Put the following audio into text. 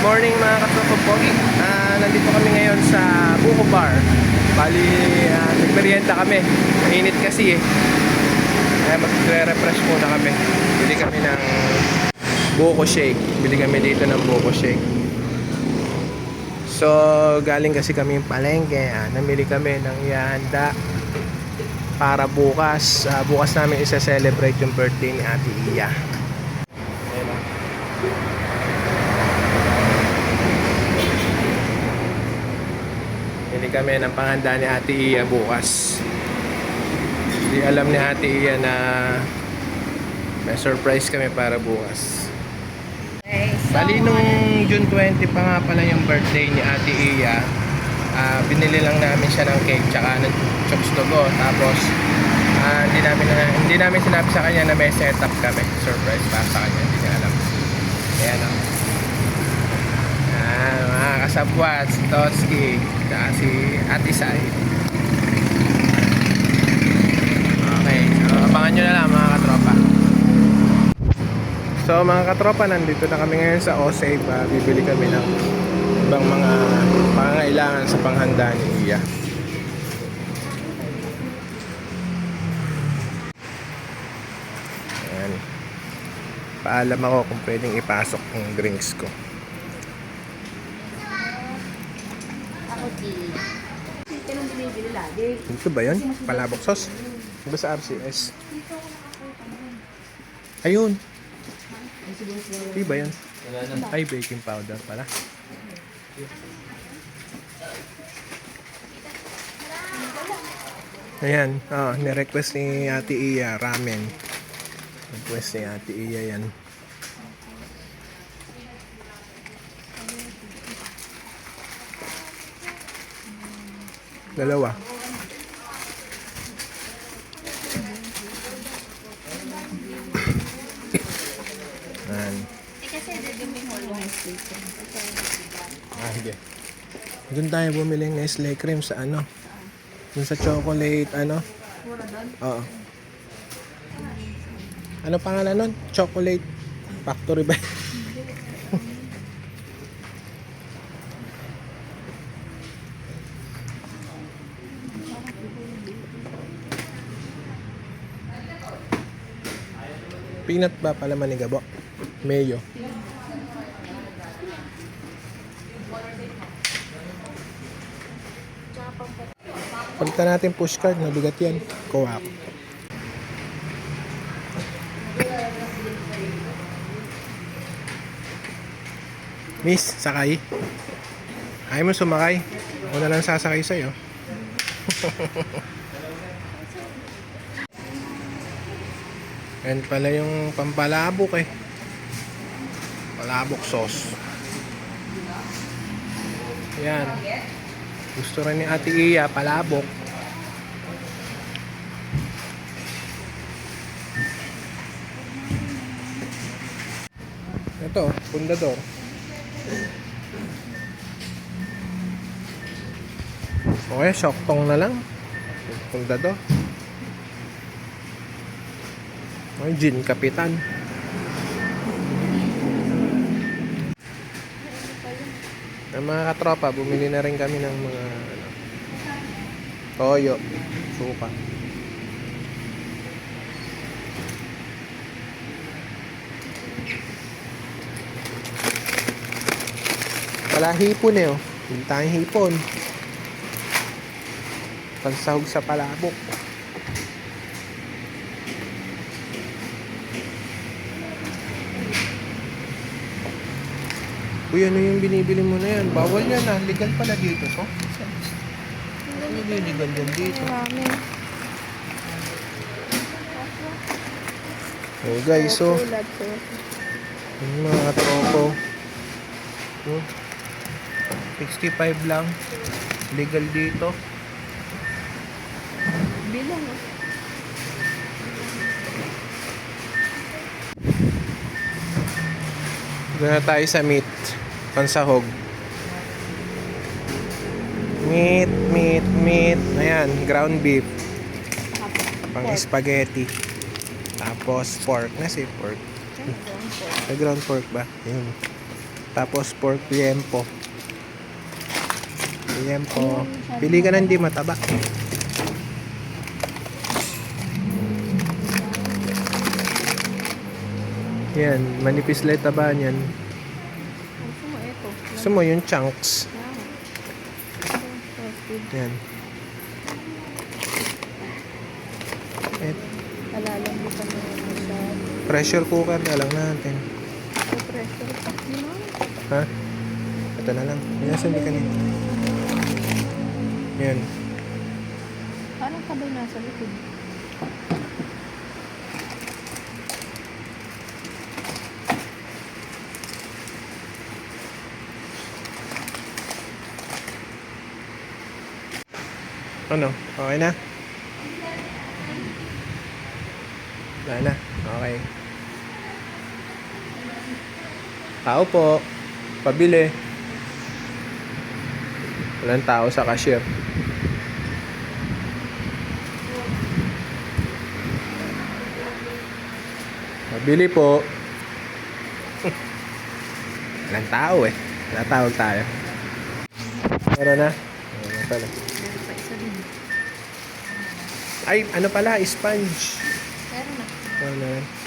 morning mga katropopogi. Nandito kami ngayon sa Buko Bar. Bali, nagmerienda kami. Mainit kasi eh. Kaya magre-refresh muna kami. Bili kami ng Buko Shake. Bili kami dito ng Buko Shake. So, galing kasi kami yung palengke. Namili kami ng ihanda para bukas. Bukas namin isa-celebrate yung birthday ni Ate Iya. Ayan o. Bili kami ng panghanda ni Ate Iya bukas. Hindi alam ni Ate Iya na may surprise kami para bukas. Bali nung June 20 pa nga pala yung birthday ni Ate Iya, binili lang namin siya ng cake tsaka ng chokes to go. Tapos hindi namin sinabi sa kanya na may setup kami. Surprise para sa kanya, hindi niya alam. Ayan o. Mga kasabwat, si Toski, tsaka si Ate Sai. Okay, so abangan nyo na lang mga katropa. So mga katropa, nandito na kami ngayon sa O-Save. Bibili kami ng ibang mga pangangailangan sa panghanda ni Iya. Ayan. Paalam ako kung pwedeng ipasok yung drinks ko. Ito ba yun? Palabok sauce? Diba sa RCS? Ayun. Ito ba yun? Ay, baking powder pala. Ayan. Nirequest ni Ate Iya ramen. Request ni Ate Iya yan. Dalawa. Ayan. Hindi. Doon tayo bumili ng Nestle cream sa ano? Doon sa chocolate, ano? Oo. Ano pangalan nun? Chocolate Factory ba? Peanut ba pala manigabo? Mayo. Palitan natin pushcard, mabigat yan. Kuha ako. Miss, sakay. Ayaw mo sumakay. Ako na lang sasakay sa'yo. Yan pala yung pampalabok eh. Palabok sauce. Yan. Gusto rin ni Ate Iya, palabok. Ito, pundador. Okay, shoktong na lang. Pundador. Okay, gin kapitan. Ng mga katropa, bumili na rin kami ng mga toyo, suka. Wala hipon eh oh. Hindi tayong hipon. Pansahog sa palabok. Uy, ano yung binibili mo na yan? Bawal yan ah. Legal pala dito. So? Hindi legal yan dito. Oh guys, so yung mga tropo 65 lang. Legal dito. Bilang Doon na tayo sa meat. Pansahog. Meat. Ayan, ground beef. Pang spaghetti. Tapos pork. Nasi pork. May ground pork ba? Yun. Tapos pork liempo. Liempo. Pili ka na hindi mataba. Yan, manipis lang yung taba niyan. Gusto mo ito. Gusto mo yung chunks. Yan. Et, Alalambutan mo masyado. pressure cooker na lang natin. So, pressure pa. Ha? Ito na lang. Inasan di kanina. Yan. Parang kabay nasa likod. Ano? Okay na? Wala na. Okay. Tao po. Pabili. Walang tao sa cashier. Pabili po. Walang tao eh. Natawag tayo. Meron na. Meron na pala. Meron pa isa din. Ay, ano pala? Sponge. Meron na. Meron na.